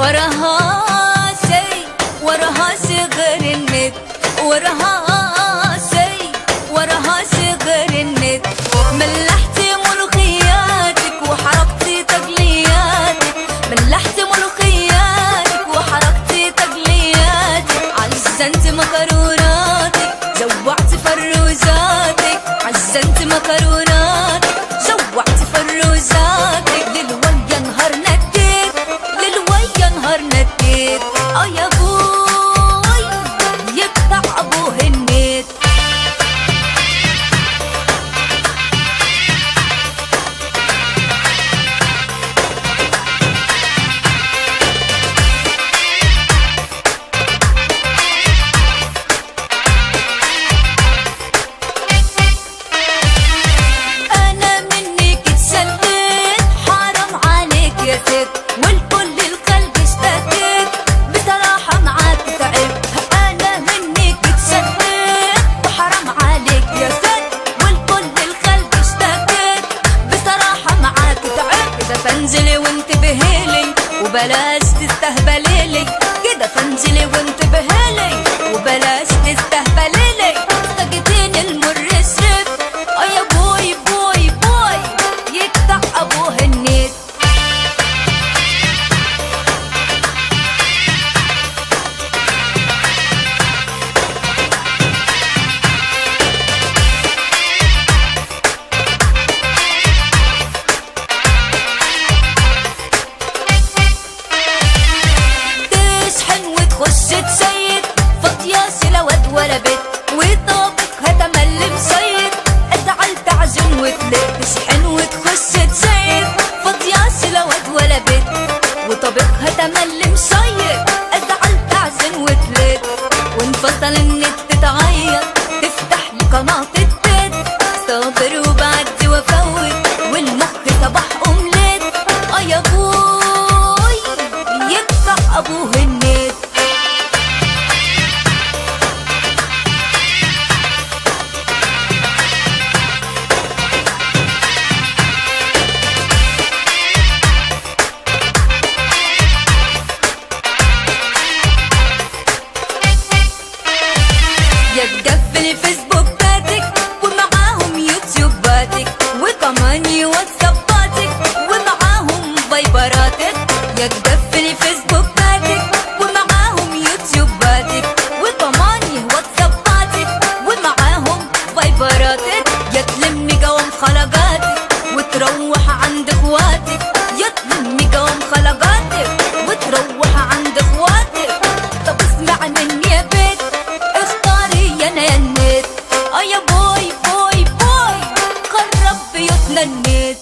وراها صغر النت، وراها صغر النت. ملحت ملوخياتك وحرقت تقلياتك، ملحت ملوخياتك وحرقت تقلياتك. عزنت مكروناتك زوعت فروزاتك، عزنت مكروناتك زوعت فروزاتك. للويا نهار نديت، للويا نهار نديت. يا بوي يقطع ابوه النت. انا منك اتسليت، حرام عليك يا ست، والكل القلب اشتكيت. بصراحة معاك تعبت. انا منك اتسليت وحرام عليك يا ست، والكل القلب اشتكيت. بصراحة معاك تعبت. كده فانزلي وانتبهيلي وبلاش تستهبليلي، كده فانزلي وانتبهيلي وبلاش تستهبليلي. سكتين المر الشرب. يا بوي بوي بوي يقطع ابوه النت. تشحن وتخش تسيد، فاضية لا واد ولا بيت، وطابقها تملي مصيد. ازعل تعجن وتلت. تشحن وتخش تسيد، فاضية لا واد ولا بيت، وطابقها تملي مصيد. ازعل تعجن وتلت. وانفصل النت تتعيط، تفتح لي قناة التت. صابر وبعدي وافوت، والمخ صباح اومليت. يا بوي يقطع ابوه النت. يا تقفل فيسبوكاتك ومعاهم يوتيوباتك، وكمان واتساباتك ومعاهم فايبراتك. يا تقفل فيسبوكاتك ومعاهم يوتيوباتك، وكمان واتساباتك ومعاهم فايبراتك. يا تلمي قوام خلقاتك وتروح عند اخواتك، يا تلمي قوام خلقاتك وتروح عند اخواتك. طب اسمع مني يا بيت، اختاري انا يا النت. يا بوي بوي بوي خرب بيوتنا النت.